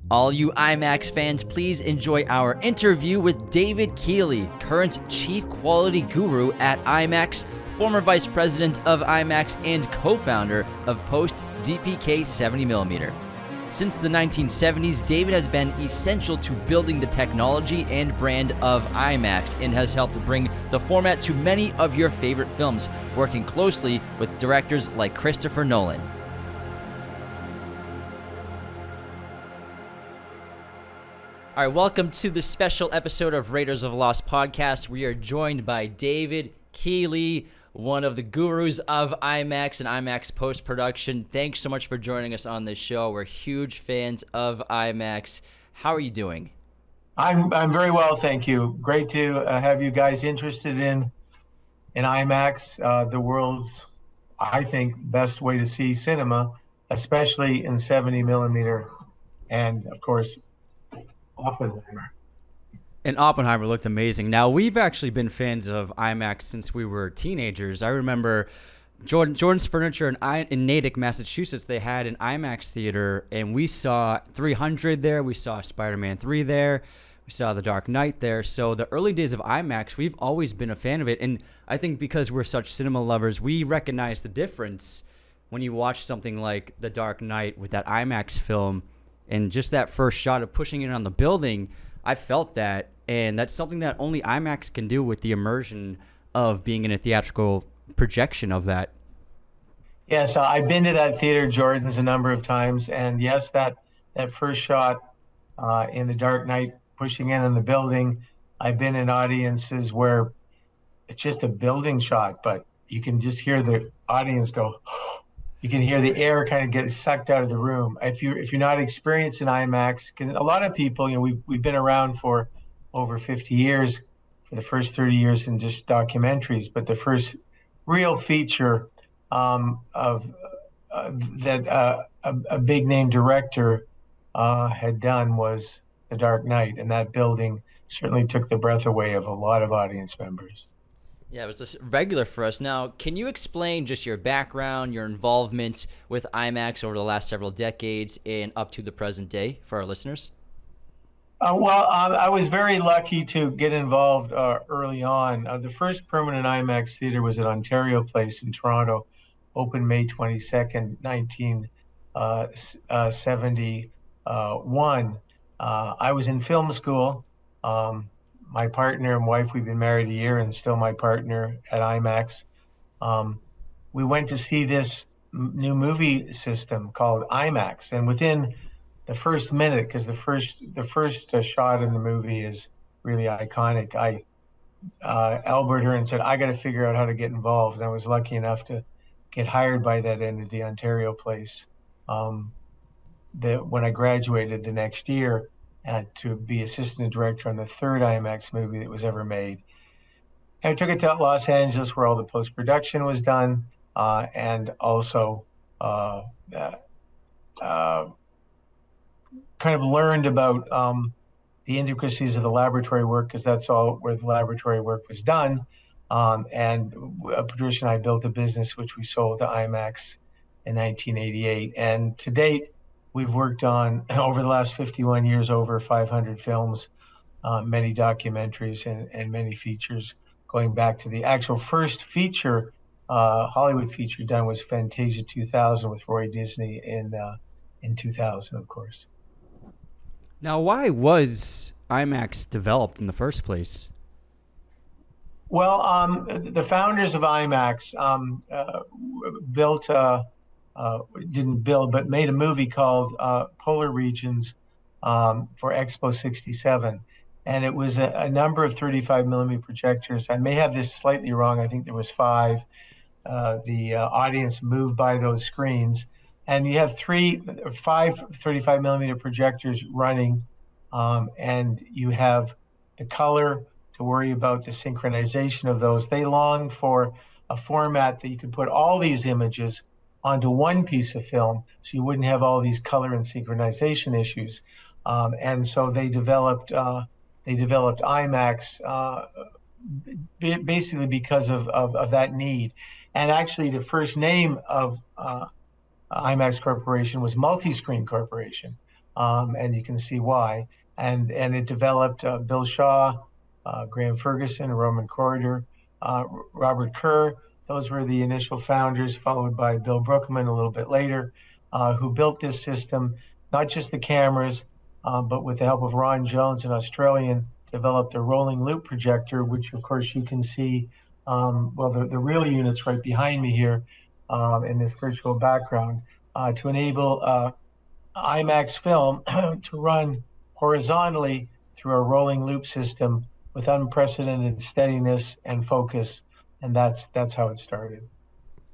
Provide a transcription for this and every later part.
All you IMAX fans, please enjoy our interview with David Keighley, current Chief Quality Guru at IMAX, former Vice President of IMAX, and co-founder of Post DPK 70mm. Since the 1970s, David has been essential to building the technology and brand of IMAX and has helped bring the format to many of your favorite films, working closely with directors like Christopher Nolan. All right, welcome to the special episode of Raiders of Lost podcast. We are joined by David Keighley, one of the gurus of IMAX and IMAX post-production. Thanks so much for joining us on this show. We're huge fans of IMAX. How are you doing? I'm very well, thank you. Great to have you guys interested in IMAX, the world's, I think, best way to see cinema, especially in 70 millimeter, and of course, Oppenheimer. And Oppenheimer looked amazing. Now, we've actually been fans of IMAX since we were teenagers. I remember Jordan's Furniture in Natick, Massachusetts, they had an IMAX theater, and we saw 300 there. We saw Spider-Man 3 there. We saw The Dark Knight there. So the early days of IMAX, we've always been a fan of it. And I think because we're such cinema lovers, we recognize the difference when you watch something like The Dark Knight with that IMAX film. And just that first shot of pushing it on the building, I felt that. And that's something that only IMAX can do with the immersion of being in a theatrical projection of that. Yes, I've been to that theater, Jordan's, a number of times. And yes, that first shot in The Dark Knight, pushing in on the building, I've been in audiences where it's just a building shot, but you can just hear the audience go, you can hear the air kind of get sucked out of the room. If you're not experienced in IMAX, because a lot of people, we've been around for over 50 years, for the first 30 years in just documentaries, but the first real feature of that a big name director had done was The Dark Knight, and that building certainly took the breath away of a lot of audience members. Yeah, it was a regular for us. Now, can you explain just your background, your involvement with IMAX over the last several decades and up to the present day for our listeners? I was very lucky to get involved early on. The first permanent IMAX theater was at Ontario Place in Toronto, opened May 22nd, 1971. I was in film school. My partner and wife, we've been married a year and still my partner at IMAX. We went to see this new movie system called IMAX, and within the first minute, because the first shot in the movie is really iconic, I elbowed her and said, I got to figure out how to get involved. And I was lucky enough to get hired by that entity, Ontario Place, when I graduated the next year, to be assistant director on the third IMAX movie that was ever made. And I took it to Los Angeles, where all the post-production was done, and also kind of learned about the intricacies of the laboratory work, because that's all where the laboratory work was done. And Patricia and I built a business which we sold to IMAX in 1988. And to date, we've worked on, over the last 51 years, over 500 films, many documentaries and many features, going back to the actual first feature, Hollywood feature done was Fantasia 2000 with Roy Disney in 2000, of course. Now, why was IMAX developed in the first place? Well, the founders of IMAX didn't build, but made a movie called Polar Regions for Expo 67. And it was a number of 35 millimeter projectors. I may have this slightly wrong. I think there was 5. The audience moved by those screens. And you have 5 35 millimeter projectors running, and you have the color to worry about, the synchronization of those. They longed for a format that you could put all these images onto one piece of film, so you wouldn't have all these color and synchronization issues. And so they developed IMAX basically because of that need. And actually, the first name of IMAX Corporation was Multiscreen Corporation. and you can see why. And it developed Bill Shaw, Graham Ferguson, Roman Corridor, Robert Kerr. Those were the initial founders, followed by Bill Brookman a little bit later, who built this system, not just the cameras, but with the help of Ron Jones, an Australian, developed a rolling loop projector, which of course you can see, well, the real units right behind me here in this virtual background, to enable IMAX film to run horizontally through a rolling loop system with unprecedented steadiness and focus. And that's how it started.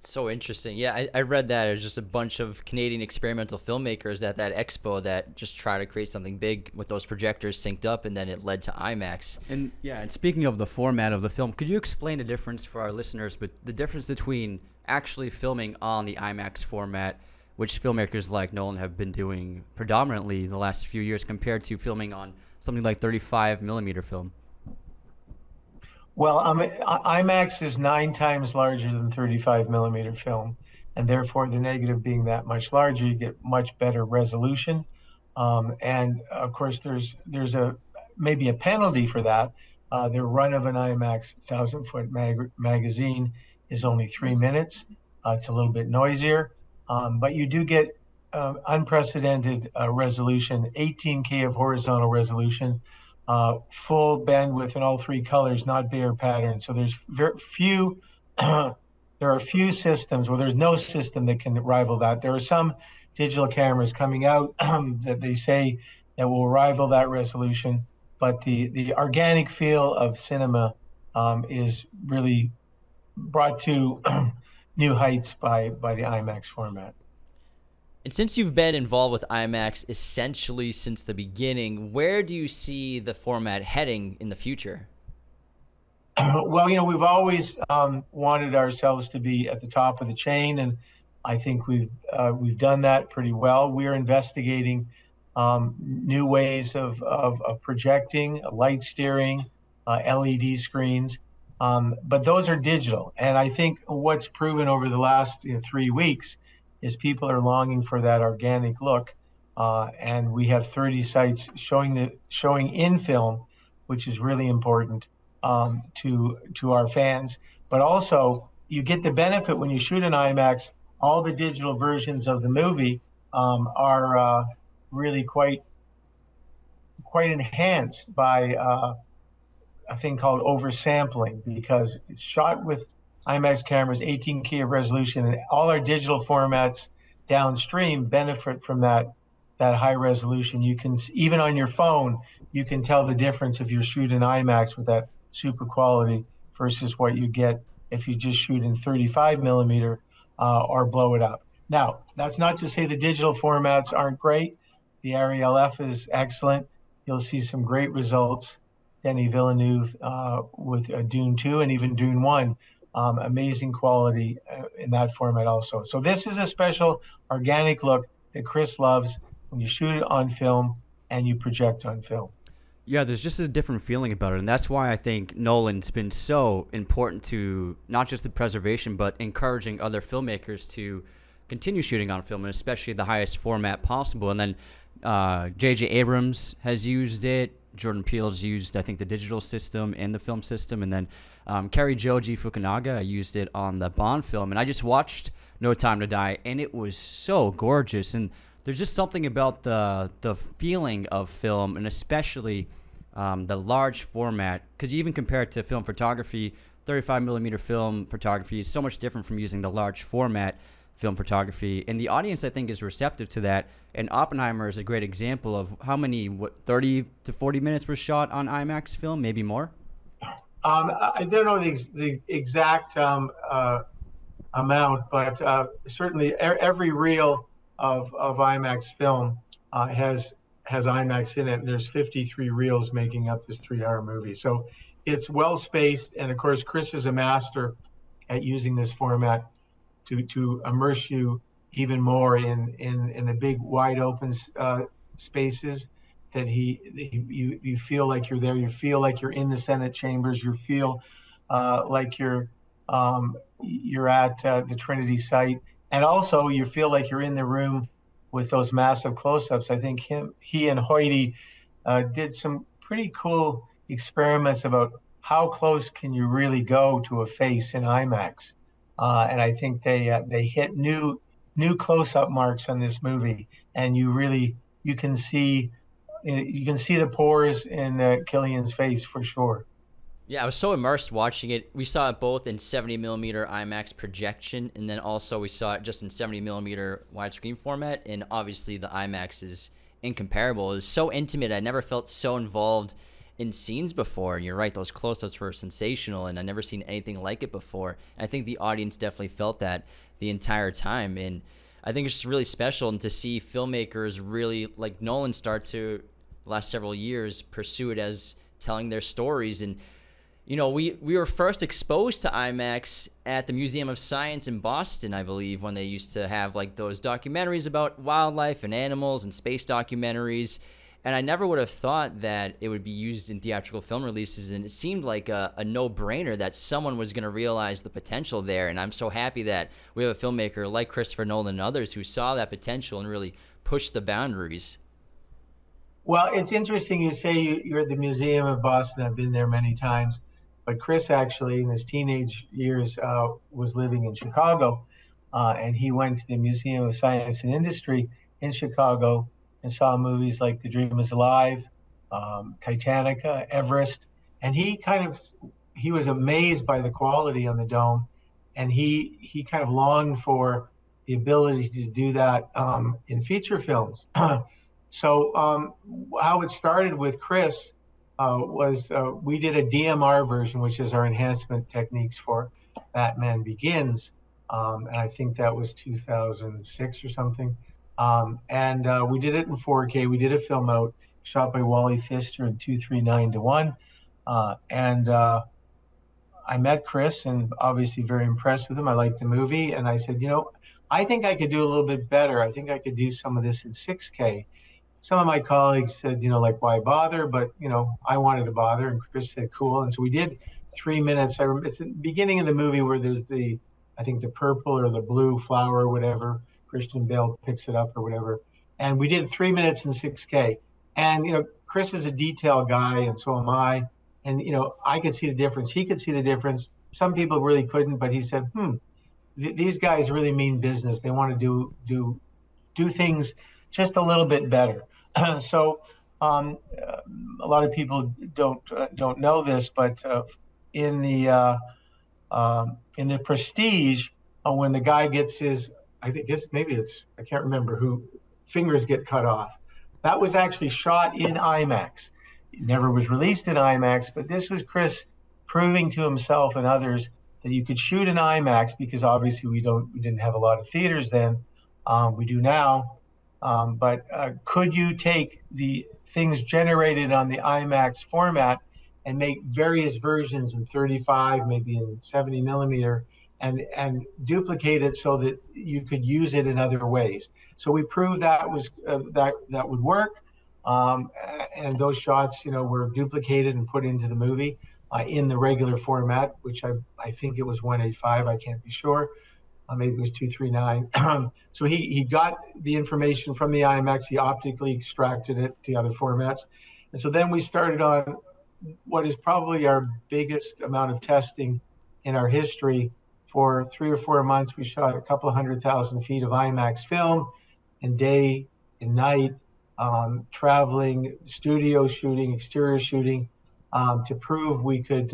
So interesting. Yeah, I read that it was just a bunch of Canadian experimental filmmakers at that expo that just try to create something big with those projectors synced up, and then it led to IMAX. And yeah, and speaking of the format of the film, could you explain the difference for our listeners, but the difference between actually filming on the IMAX format, which filmmakers like Nolan have been doing predominantly the last few years, compared to filming on something like 35 millimeter film? Well, IMAX is 9 times larger than 35 millimeter film, and therefore the negative being that much larger, you get much better resolution. And of course, there's a maybe a penalty for that. The run of an IMAX 1,000-foot magazine is only 3 minutes. It's a little bit noisier, but you do get unprecedented resolution, 18K of horizontal resolution, full bandwidth in all three colors, not Bayer pattern. So there's very few, there are few systems, well, there's no system that can rival that. There are some digital cameras coming out that they say that will rival that resolution, but the organic feel of cinema is really brought to new heights by the IMAX format. And since you've been involved with IMAX essentially since the beginning, where do you see the format heading in the future? Well, we've always wanted ourselves to be at the top of the chain, and I think we've done that pretty well. We're investigating new ways of projecting, light steering, LED screens, but those are digital. And I think what's proven over the last 3 weeks is people are longing for that organic look, and we have 30 sites showing in film, which is really important to our fans. But also, you get the benefit when you shoot an IMAX. All the digital versions of the movie are really quite enhanced by a thing called oversampling, because it's shot with IMAX cameras, 18K of resolution, and all our digital formats downstream benefit from that high resolution. You can, even on your phone, you can tell the difference if you're shooting IMAX with that super quality versus what you get if you just shoot in 35 millimeter or blow it up. Now, that's not to say the digital formats aren't great. The Ariel F is excellent. You'll see some great results. Denis Villeneuve with Dune 2 and even Dune 1. Amazing quality in that format also. So this is a special organic look that Chris loves when you shoot it on film and you project on film. Yeah, there's just a different feeling about it, and that's why I think Nolan's been so important to not just the preservation, but encouraging other filmmakers to continue shooting on film, and especially the highest format possible. And then J.J. Abrams has used it. Jordan Peele's used, I think, the digital system and the film system. And then Cary Joji Fukunaga used it on the Bond film. And I just watched No Time to Die, and it was so gorgeous. And there's just something about the feeling of film, and especially the large format. Because you even compare it to film photography, 35 millimeter film photography is so much different from using the large format film photography, and the audience, I think, is receptive to that. And Oppenheimer is a great example of how many 30 to 40 minutes were shot on IMAX film, maybe more. I don't know the exact amount, but certainly every reel of IMAX film has IMAX in it. And there's 53 reels making up this 3-hour movie, so it's well spaced. And of course, Chris is a master at using this format to immerse you even more in the big wide open spaces that you feel like you're there. You feel like you're in the Senate chambers. You feel like you're at the Trinity site, and also you feel like you're in the room with those massive close-ups. I think he and Hoyte did some pretty cool experiments about how close can you really go to a face in IMAX, and I think they hit new close-up marks on this movie, and you can see you can see the pores in Killian's face for sure. Yeah, I was so immersed watching it. We saw it both in 70 millimeter IMAX projection, and then also we saw it just in 70 millimeter widescreen format. And obviously, the IMAX is incomparable. It was so intimate. I never felt so involved in scenes before. And you're right; those close-ups were sensational, and I never seen anything like it before. And I think the audience definitely felt that the entire time. And I think it's just really special, and to see filmmakers really like Nolan start to the last several years pursue it as telling their stories. And we were first exposed to IMAX at the Museum of Science in Boston, I believe, when they used to have like those documentaries about wildlife and animals and space documentaries. And I never would have thought that it would be used in theatrical film releases. And it seemed like a no-brainer that someone was going to realize the potential there. And I'm so happy that we have a filmmaker like Christopher Nolan and others who saw that potential and really pushed the boundaries. Well, it's interesting you say you're at the Museum of Boston. I've been there many times. But Chris actually, in his teenage years, was living in Chicago, and he went to the Museum of Science and Industry in Chicago and saw movies like The Dream Is Alive, Titanic, Everest, and he was amazed by the quality on the dome, and he kind of longed for the ability to do that in feature films. So how it started with Chris was we did a DMR version, which is our enhancement techniques for Batman Begins, and I think that was 2006 or something. And we did it in 4K. We did a film out shot by Wally Pfister in 239:1, and I met Chris and obviously very impressed with him. I liked the movie, and I said, I think I could do a little bit better. I think I could do some of this in 6K. Some of my colleagues said, like, why bother? But, I wanted to bother. And Chris said, cool. And so we did 3 minutes. It's the beginning of the movie where there's I think the purple or the blue flower or whatever. Christian Bale picks it up or whatever. And we did 3 minutes in 6K. And, Chris is a detail guy, and so am I. And, I could see the difference. He could see the difference. Some people really couldn't, but he said, these guys really mean business. They want to do things just a little bit better. So a lot of people don't know this, but in the Prestige, when the guy gets his, I can't remember who, fingers get cut off. That was actually shot in IMAX. It never was released in IMAX, but this was Chris proving to himself and others that you could shoot in IMAX, because obviously we didn't have a lot of theaters then. We do now. But could you take the things generated on the IMAX format and make various versions in 35, maybe in 70 millimeter, and duplicate it so that you could use it in other ways? So we proved that that would work, and those shots, were duplicated and put into the movie in the regular format, which I think it was 185. I can't be sure. Maybe it was 239. So he got the information from the IMAX. He optically extracted it to other formats. And so then we started on what is probably our biggest amount of testing in our history. For 3 or 4 months, we shot a couple of 100,000 feet of IMAX film in day and night, traveling, studio shooting, exterior shooting, to prove we could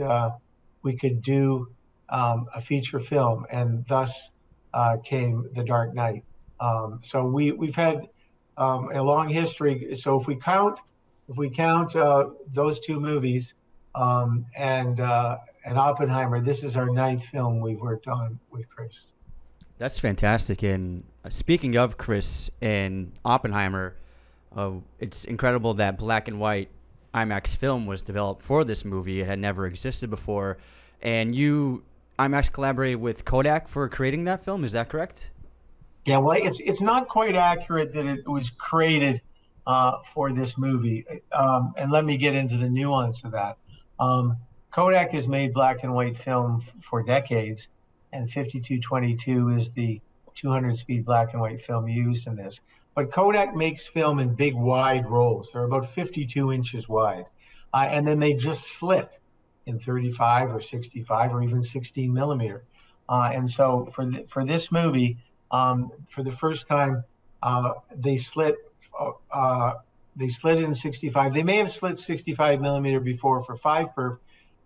do a feature film, and thus came The Dark Knight. So we've had a long history. So if we count those two movies and Oppenheimer, this is our 9th film we've worked on with Chris. That's fantastic. And speaking of Chris and Oppenheimer, it's incredible that black and white IMAX film was developed for this movie. It had never existed before. And IMAX collaborated with Kodak for creating that film. Is that correct? Yeah, well, it's not quite accurate that it was created for this movie. And let me get into the nuance of that. Kodak has made black and white film for decades, and 5222 is the 200 speed black and white film used in this. But Kodak makes film in big, wide rolls. They're about 52 inches wide. And then they just slit in 35 or 65 or even 16 millimeter. And so for this movie, for the first time, they slit it in 65. They may have slit 65 millimeter before for 5 perf.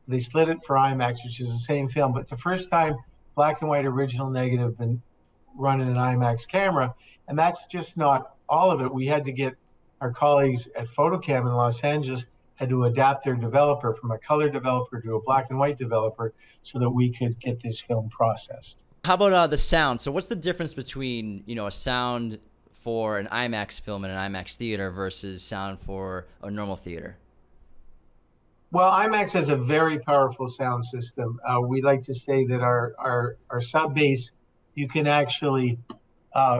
They slit it for IMAX, which is the same film, but it's the first time black and white original negative been run in an IMAX camera. And that's just not all of it. We had to get our colleagues at Photocam in Los Angeles had to adapt their developer from a color developer to a black and white developer so that we could get this film processed. How about the sound? So what's the difference between, a sound for an IMAX film in an IMAX theater versus sound for a normal theater? Well, IMAX has a very powerful sound system. We like to say that our sub bass, you can actually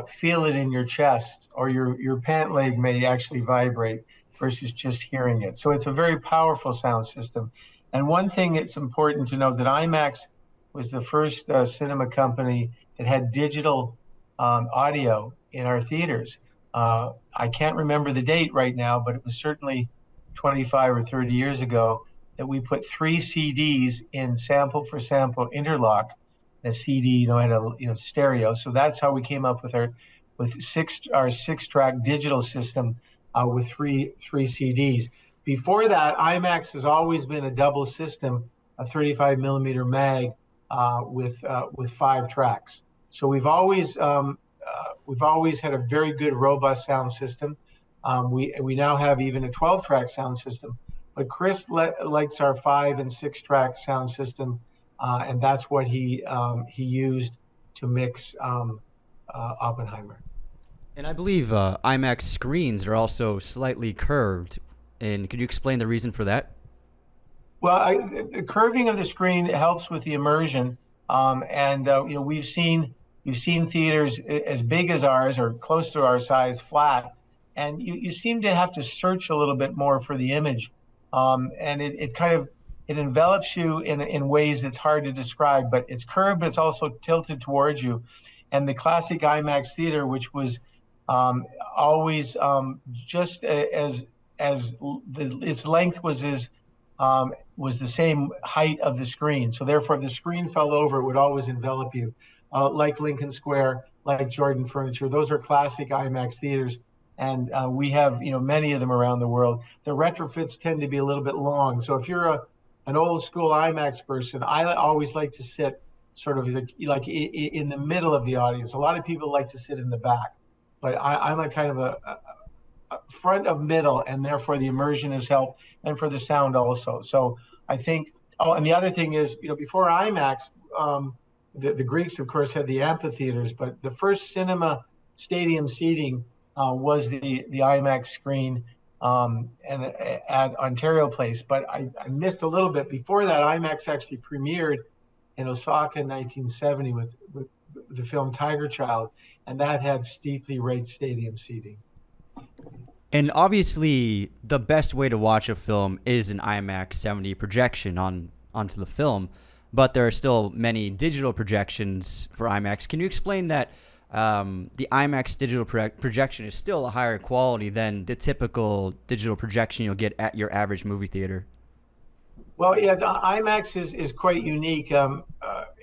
feel it in your chest, or your pant leg may actually vibrate versus just hearing it. So it's a very powerful sound system. And one thing it's important to know that IMAX was the first cinema company that had digital audio in our theaters. I can't remember the date right now, but it was certainly 25 or 30 years ago that we put 3 CDs in sample for sample interlock. A CD, had a stereo. So that's how we came up with our 6-track digital system with three CDs. Before that, IMAX has always been a double system, a 35 millimeter mag with 5 tracks. So we've always had a very good, robust sound system. We now have even a 12-track sound system, but Chris likes our 5 and 6-track sound system, and that's what he used to mix Oppenheimer. And I believe IMAX screens are also slightly curved. And could you explain the reason for that? Well, the curving of the screen helps with the immersion, and we've seen theaters as big as ours or close to our size flat, and you seem to have to search a little bit more for the image, and it envelops you in ways that's hard to describe. But it's curved, but it's also tilted towards you. And the classic IMAX theater, which was always just as its length was the same height of the screen. So therefore, if the screen fell over, it would always envelop you. Like Lincoln Square, like Jordan Furniture, those are classic IMAX theaters, and we have many of them around the world. The retrofits tend to be a little bit long. So if you're an old school IMAX person, I always like to sit sort of like in the middle of the audience. A lot of people like to sit in the back, but I'm a kind of a front of middle, and therefore the immersion is helped, and for the sound also. So I think, and the other thing is, before IMAX, the Greeks, of course, had the amphitheaters, but the first cinema stadium seating was the IMAX screen and at Ontario Place. But I missed a little bit. Before that, IMAX actually premiered in Osaka in 1970 with the film Tiger Child, and that had steeply raised stadium seating. And obviously, the best way to watch a film is an IMAX 70 projection onto the film, but there are still many digital projections for IMAX. Can you explain that the IMAX digital projection is still a higher quality than the typical digital projection you'll get at your average movie theater? Well, yes, IMAX is quite unique.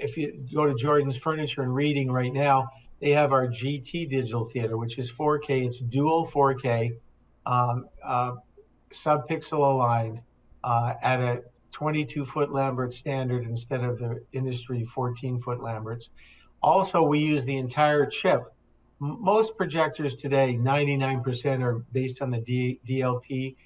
If you go to Jordan's Furniture and Reading right now, they have our GT digital theater, which is 4K. It's dual 4K, sub-pixel aligned at a 22-foot Lambert standard instead of the industry 14-foot Lamberts. Also, we use the entire chip. Most projectors today, 99% are based on the DLP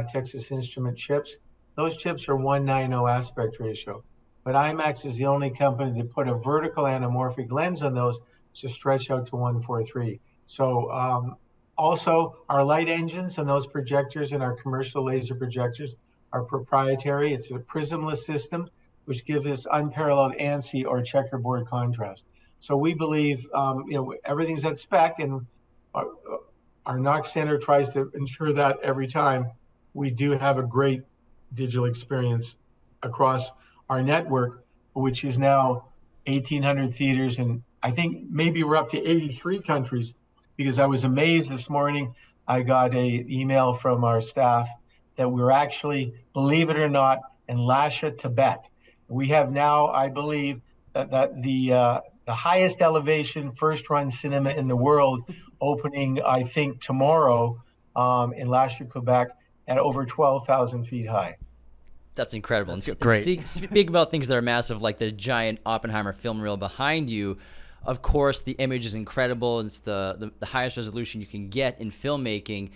Texas Instrument chips. Those chips are 1:9:0 aspect ratio. But IMAX is the only company that put a vertical anamorphic lens on those to stretch out to 1:4:3. So also, our light engines and those projectors and our commercial laser projectors are proprietary. It's a prismless system, which gives us unparalleled ANSI or checkerboard contrast. So we believe, everything's at spec, and our Knox Center tries to ensure that every time. We do have a great digital experience across our network, which is now 1,800 theaters, and I think maybe we're up to 83 countries. because I was amazed this morning. I got a email from our staff that we're actually, believe it or not, in Lhasa, Tibet. We have now, I believe, that the highest elevation first run cinema in the world, opening, I think, tomorrow in Lhasa, Quebec, at over 12,000 feet high. That's incredible. That's And great. speak about things that are massive, like the giant Oppenheimer film reel behind you. Of course, the image is incredible. It's the highest resolution you can get in filmmaking.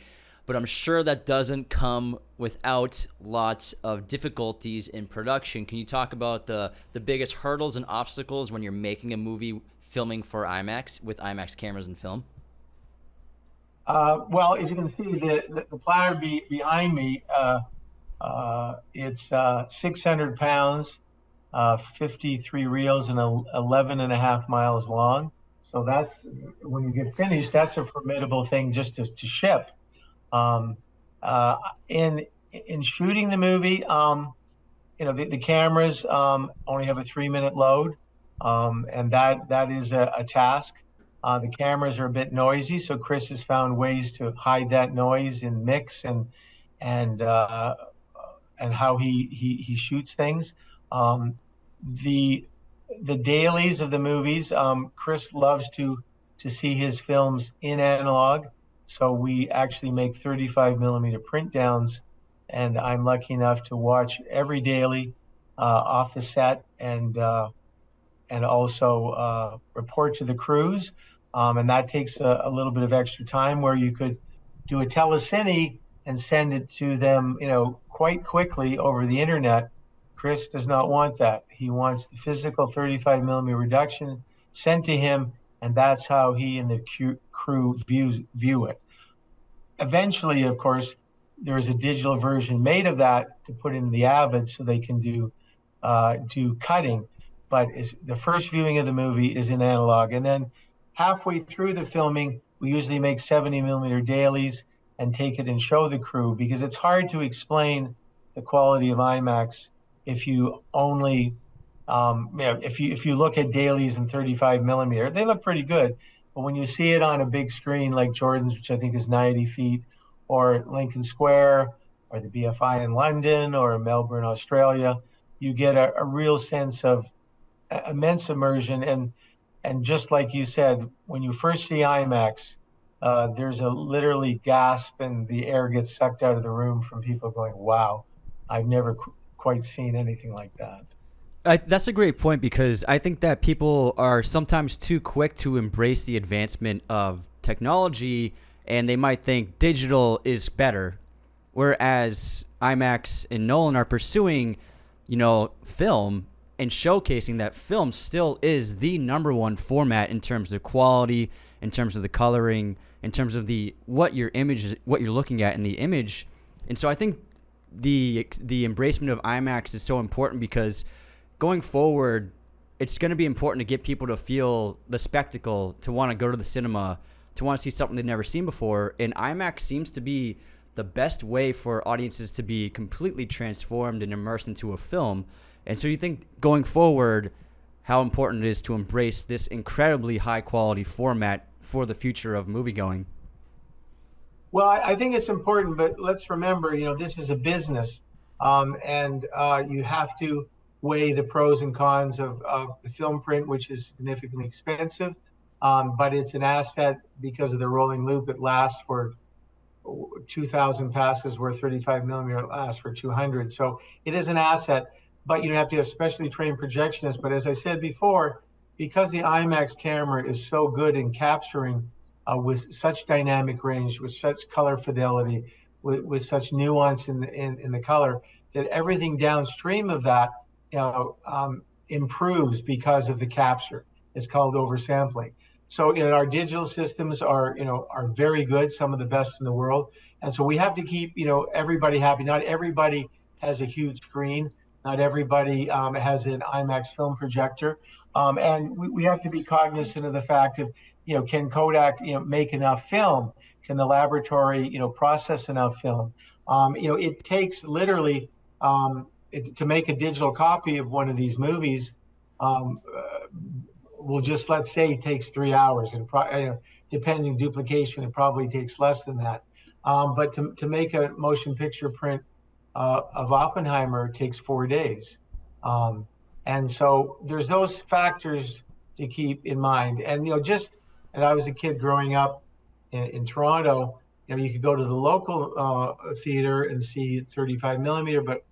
But I'm sure that doesn't come without lots of difficulties in production. Can you talk about the biggest hurdles and obstacles when you're making a movie filming for IMAX with IMAX cameras and film? Well, if you can see the platter behind me, it's 600 pounds, 53 reels, and 11 and a half miles long. So that's, when you get finished, that's a formidable thing just to ship. Um, uh, in shooting the movie, the cameras only have a 3-minute load, and that is a task. The cameras are a bit noisy, so Chris has found ways to hide that noise in mix and uh, and how he shoots things. Um, the the dailies of the movies, Chris loves to see his films in analog, so we actually make 35 millimeter print downs, and I'm lucky enough to watch every daily off the set and also report to the crews. And that takes a little bit of extra time, where you could do a telecine and send it to them, quite quickly over the internet. Chris does not want that. He wants the physical 35 millimeter reduction sent to him, and that's how he and the crew view it. Eventually, of course, there's a digital version made of that to put in the Avid so they can do cutting. But the first viewing of the movie is in analog, and then halfway through the filming, we usually make 70 millimeter dailies and take it and show the crew, because it's hard to explain the quality of IMAX if you only if you look at dailies in 35 millimeter, they look pretty good. But when you see it on a big screen like Jordan's, which I think is 90 feet, or Lincoln Square, or the BFI in London, or Melbourne, Australia, you get a real sense of immense immersion. And just like you said, when you first see IMAX, there's a literally gasp, and the air gets sucked out of the room from people going, "Wow, I've never quite seen anything like that." That's a great point, because I think that people are sometimes too quick to embrace the advancement of technology, and they might think digital is better, whereas IMAX and Nolan are pursuing, film, and showcasing that film still is the number one format in terms of quality, in terms of the coloring, in terms of what you're looking at in the image. And so I think the embracement of IMAX is so important, because going forward, it's going to be important to get people to feel the spectacle, to want to go to the cinema, to want to see something they've never seen before. And IMAX seems to be the best way for audiences to be completely transformed and immersed into a film. And so you think, going forward, how important it is to embrace this incredibly high quality format for the future of moviegoing? Well, I think it's important, but let's remember, this is a business, and you have to weigh the pros and cons of the film print, which is significantly expensive, but it's an asset because of the rolling loop. It lasts for 2,000 passes, where 35 millimeter lasts for 200. So it is an asset, but you have to have specially trained projectionists. But as I said before, because the IMAX camera is so good in capturing with such dynamic range, with such color fidelity, with such nuance in the color, that everything downstream of that improves because of the capture. It's called oversampling. So our digital systems are very good, some of the best in the world. And so we have to keep everybody happy. Not everybody has a huge screen. Not everybody has an IMAX film projector. And we have to be cognizant of the fact of, can Kodak make enough film? Can the laboratory process enough film? It takes literally to make a digital copy of one of these movies, will just, let's say, it takes 3 hours, and depending duplication, it probably takes less than that. But to make a motion picture print of Oppenheimer takes 4 days. And so there's those factors to keep in mind. And, and I was a kid growing up in Toronto, you could go to the local theater and see 35 millimeter, but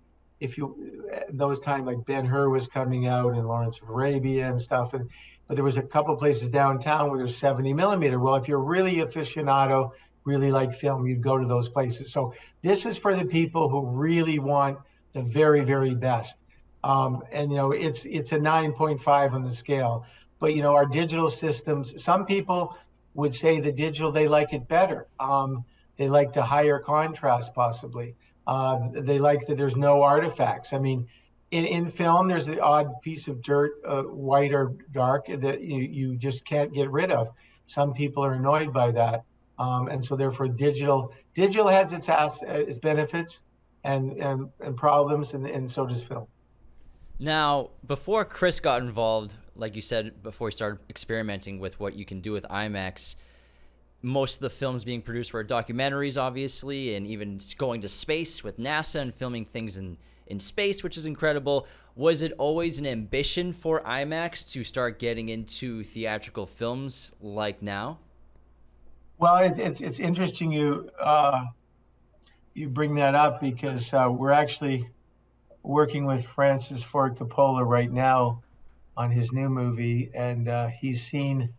those times, like Ben-Hur was coming out and Lawrence of Arabia and stuff, but there was a couple places downtown where there's 70 millimeter. Well, if you're really aficionado, really like film, you'd go to those places. So this is for the people who really want the very, very best. And it's a 9.5 on the scale, but our digital systems, some people would say the digital, they like it better. They like the higher contrast possibly. They like that there's no artifacts. I mean, in film, there's the odd piece of dirt, white or dark, that you just can't get rid of. Some people are annoyed by that. And so therefore digital has its benefits and problems, and so does film. Now, before Chris got involved, like you said, before he started experimenting with what you can do with IMAX, most of the films being produced were documentaries, obviously, and even going to space with NASA and filming things in space, which is incredible. Was it always an ambition for IMAX to start getting into theatrical films like now? Well, it's interesting you bring that up, because we're actually working with Francis Ford Coppola right now on his new movie, and he's seen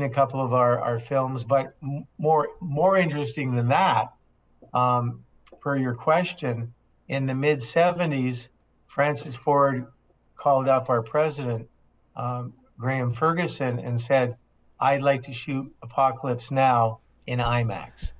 a couple of our films. But more interesting than that, per your question, in the mid 70s, Francis Ford called up our president, Graham Ferguson, and said, "I'd like to shoot Apocalypse Now in IMAX."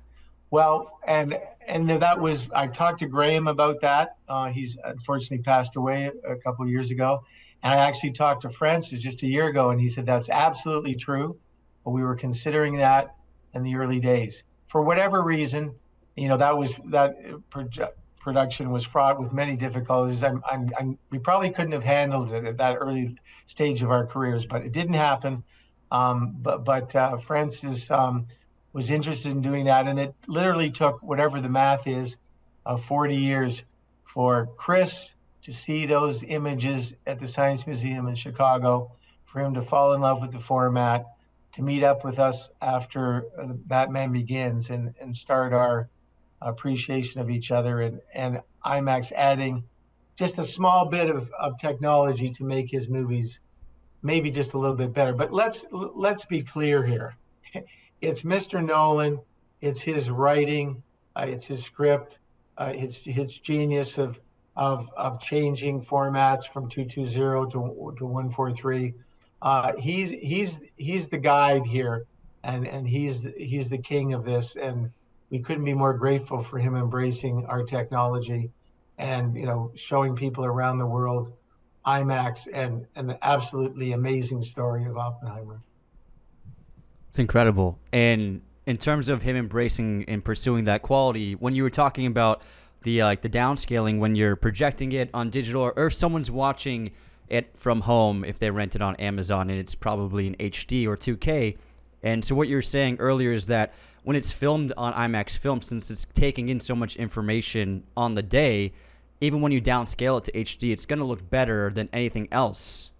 Well, and that was, I talked to Graham about that. He's unfortunately passed away a couple of years ago. And I actually talked to Francis just a year ago, and he said that's absolutely true. But we were considering that in the early days. For whatever reason, production was fraught with many difficulties. We probably couldn't have handled it at that early stage of our careers, but it didn't happen. But Francis was interested in doing that, and it literally took, whatever the math is, 40 years for Chris to see those images at the Science Museum in Chicago, for him to fall in love with the format, to meet up with us after Batman Begins, and start our appreciation of each other, and IMAX adding just a small bit of technology to make his movies maybe just a little bit better. But let's be clear here. It's Mr. Nolan. It's his writing. It's his script. It's his genius of changing formats from 220 to 143. He's the guide here, and he's the king of this. And we couldn't be more grateful for him embracing our technology, and showing people around the world IMAX and an absolutely amazing story of Oppenheimer. It's incredible. And in terms of him embracing and pursuing that quality, when you were talking about the downscaling, when you're projecting it on digital, or if someone's watching it from home, if they rent it on Amazon, and it's probably in HD or 2K. And so what you were saying earlier is that when it's filmed on IMAX film, since it's taking in so much information on the day, even when you downscale it to HD, it's going to look better than anything else.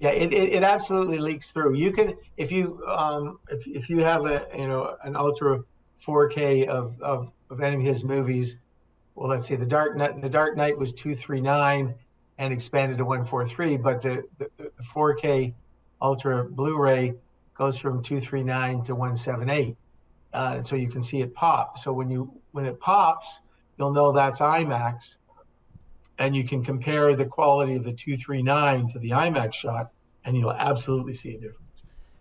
Yeah, it absolutely leaks through. You can, if you have an ultra 4K of any of his movies. Well, let's say the Dark Knight was 239 and expanded to 143, but the 4K ultra Blu-ray goes from 239 to 178, and so you can see it pop. So when it pops, you'll know that's IMAX. And you can compare the quality of the 239 to the IMAX shot, and you'll absolutely see a difference.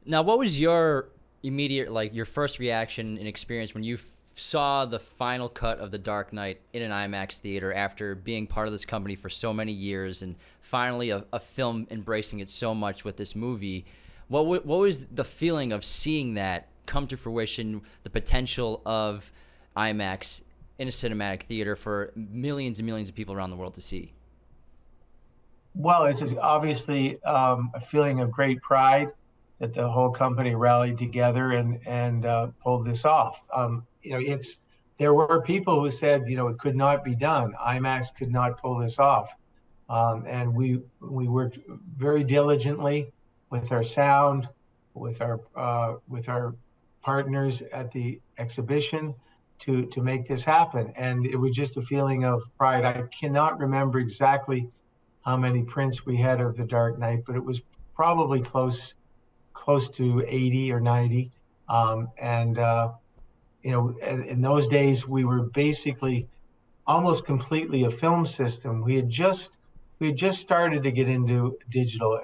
Now, what was your immediate, your first reaction and experience when you saw the final cut of The Dark Knight in an IMAX theater after being part of this company for so many years, and finally a film embracing it so much with this movie? What was the feeling of seeing that come to fruition, the potential of IMAX in a cinematic theater for millions and millions of people around the world to see? Well, it's obviously a feeling of great pride that the whole company rallied together and pulled this off. It's there were people who said, it could not be done. IMAX could not pull this off, and we worked very diligently with our sound, with our partners at the exhibition to make this happen. And it was just a feeling of pride. I cannot remember exactly how many prints we had of The Dark Knight, but it was probably close to 80 or 90. And in those days, we were basically almost completely a film system. We had just started to get into digital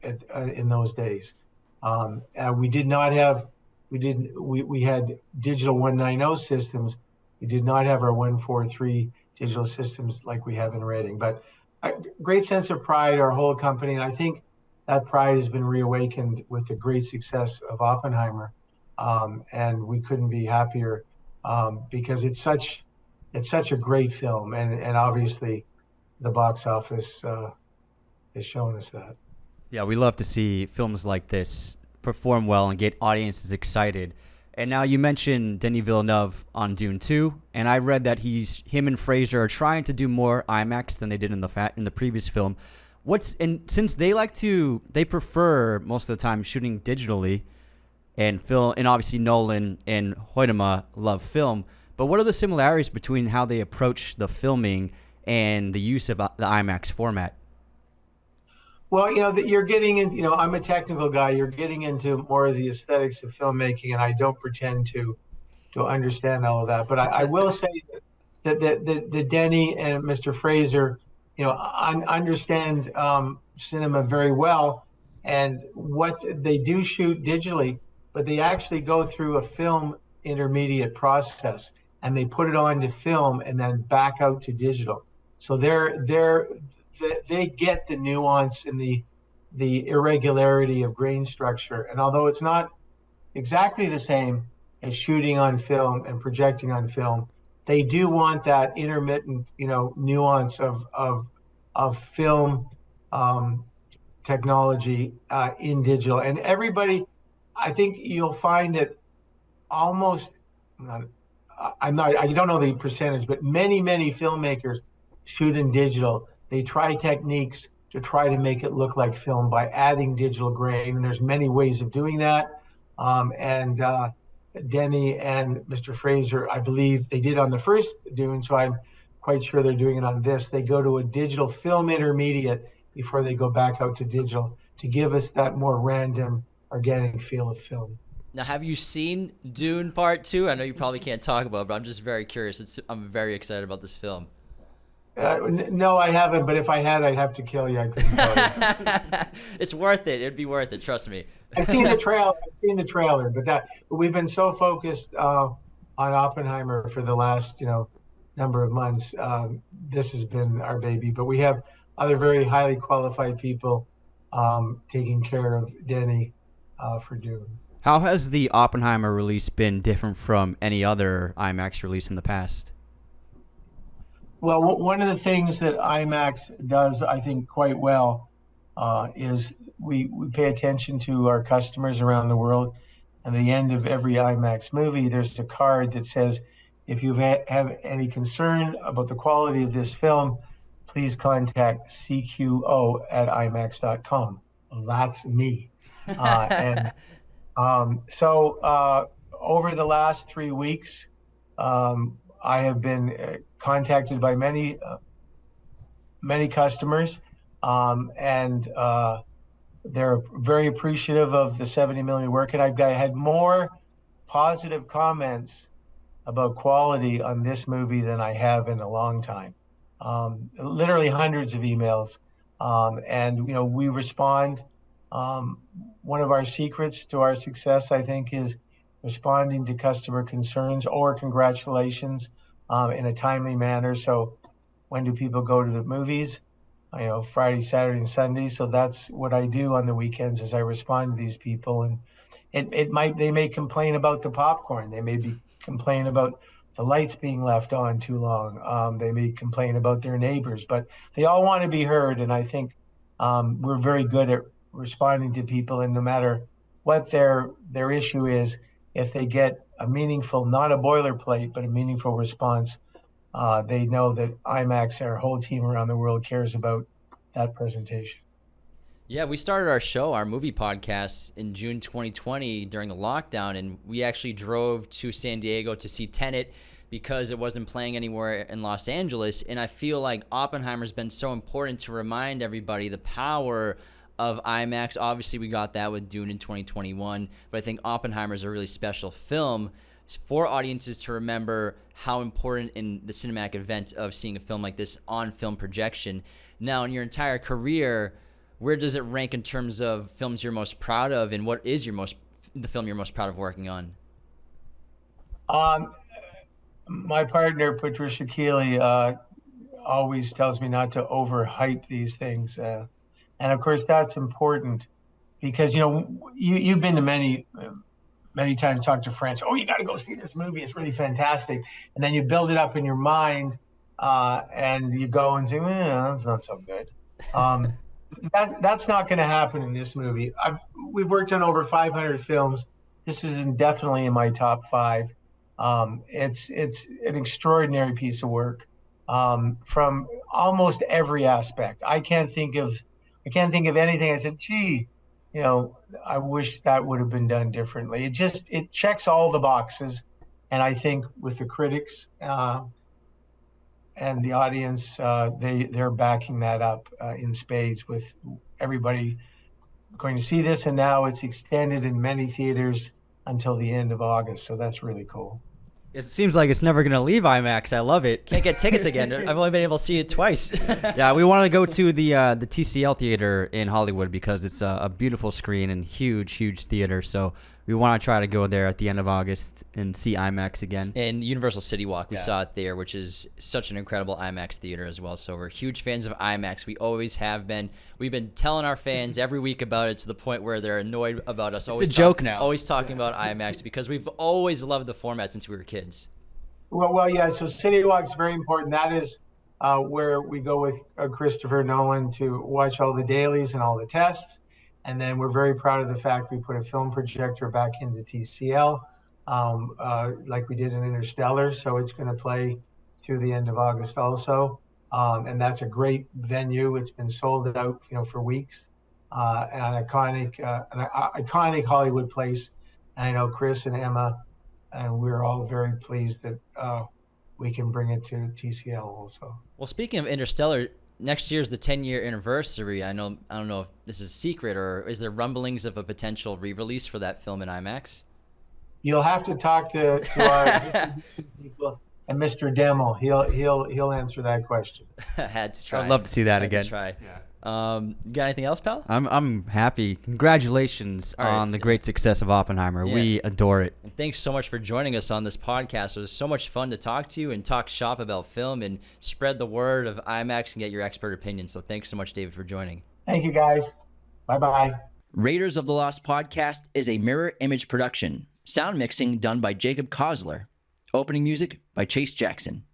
in those days. We did not have we had digital 190 systems. We did not have our 143 digital systems like we have in Reading. But a great sense of pride, our whole company, and I think that pride has been reawakened with the great success of Oppenheimer, and we couldn't be happier because it's such a great film, and obviously the box office has shown us that. Yeah, we love to see films like this perform well and get audiences excited. And now you mentioned Denis Villeneuve on Dune 2, and I read that him and Fraser are trying to do more IMAX than they did in the previous film. Since they prefer most of the time shooting digitally, and obviously Nolan and Hoytema love film. But what are the similarities between how they approach the filming and the use of the IMAX format? Well, that you're getting into, I'm a technical guy. You're getting into more of the aesthetics of filmmaking, and I don't pretend to understand all of that. But I will say that Denny and Mr. Fraser, understand cinema very well, and what they do shoot digitally, but they actually go through a film intermediate process, and they put it on to film and then back out to digital. So they get the nuance and the irregularity of grain structure. And although it's not exactly the same as shooting on film and projecting on film, they do want that intermittent, nuance of film technology in digital. And everybody, I think you'll find that almost, I don't know the percentage, but many filmmakers shoot in digital. They try techniques to try to make it look like film by adding digital grain, and there's many ways of doing that. And Denny and Mr. Fraser, I believe they did on the first Dune, so I'm quite sure they're doing it on this. They go to a digital film intermediate before they go back out to digital to give us that more random, organic feel of film. Now, have you seen Dune Part 2? I know you probably can't talk about it, but I'm just very curious. I'm very excited about this film. No, I haven't, but if I had, I'd have to kill you. I couldn't tell you. It's worth it. It'd be worth it. Trust me. I've seen the trailer, but we've been so focused on Oppenheimer for the last, number of months. This has been our baby, but we have other very highly qualified people taking care of Denny for Dune. How has the Oppenheimer release been different from any other IMAX release in the past? Well, one of the things that IMAX does, I think, quite well is we pay attention to our customers around the world. At the end of every IMAX movie, there's a card that says, if you have any concern about the quality of this film, please contact cqo@imax.com. Well, that's me. So over the last 3 weeks, I have been contacted by many customers, and they're very appreciative of the 70 million work. And I've had more positive comments about quality on this movie than I have in a long time. Literally hundreds of emails, and we respond. One of our secrets to our success, I think, is responding to customer concerns or congratulations in a timely manner. So when do people go to the movies? Friday, Saturday, and Sunday. So that's what I do on the weekends, is I respond to these people. And they may complain about the popcorn. They may complain about the lights being left on too long. They may complain about their neighbors, but they all want to be heard. And I think we're very good at responding to people. And no matter what their issue is, if they get a meaningful, not a boilerplate, but a meaningful response, they know that IMAX, our whole team around the world, cares about that presentation. Yeah, we started our show, our movie podcast, in June 2020 during the lockdown, and we actually drove to San Diego to see Tenet because it wasn't playing anywhere in Los Angeles. And I feel like Oppenheimer's been so important to remind everybody the power of IMAX. Obviously, we got that with Dune in 2021, but I think Oppenheimer is a really special film for audiences to remember how important in the cinematic event of seeing a film like this on film projection. Now, in your entire career, where does it rank in terms of films you're most proud of, and what is the film you're most proud of working on? My partner, Patricia Keighley, always tells me not to overhype these things. And of course, that's important because, you've been to many times, talk to friends. Oh, you got to go see this movie. It's really fantastic. And then you build it up in your mind and you go and say, that's not so good. That's not going to happen in this movie. We've worked on over 500 films. This is definitely in my top 5. It's an extraordinary piece of work from almost every aspect. I can't think of anything I said, gee, I wish that would have been done differently. It checks all the boxes, and I think with the critics and the audience, they're backing that up in spades, with everybody going to see this. And now it's extended in many theaters until the end of August. So that's really cool. It seems like it's never going to leave IMAX. I love it. Can't get tickets again. I've only been able to see it twice. Yeah, we want to go to the TCL theater in Hollywood because it's a beautiful screen and huge theater. So we want to try to go there at the end of August and see IMAX again. And Universal City Walk, we saw it there, which is such an incredible IMAX theater as well. So we're huge fans of IMAX. We always have been. We've been telling our fans every week about it to the point where they're annoyed about us. It's a joke now. Always talking about IMAX because we've always loved the format since we were kids. Well, yeah. So City Walk's very important. That is where we go with Christopher Nolan to watch all the dailies and all the tests. And then we're very proud of the fact we put a film projector back into TCL, like we did in Interstellar. So it's going to play through the end of August also. And that's a great venue. It's been sold out, for weeks. An iconic Hollywood place. And I know Chris and Emma, and we're all very pleased that we can bring it to TCL also. Well, speaking of Interstellar, next year's the 10-year anniversary. I don't know if this is a secret, or is there rumblings of a potential re-release for that film in IMAX? You'll have to talk to our people and Mr. Demmel. He'll answer that question. Had to try. I'd love to see that again. Try. Yeah. Got anything else, pal? I'm happy. Congratulations on the great success of Oppenheimer. Yeah. We adore it. And thanks so much for joining us on this podcast. It was so much fun to talk to you and talk shop about film and spread the word of IMAX and get your expert opinion. So thanks so much, David, for joining. Thank you, guys. Bye-bye. Raiders of the Lost podcast is a mirror image production. Sound mixing done by Jacob Kossler. Opening music by Chase Jackson.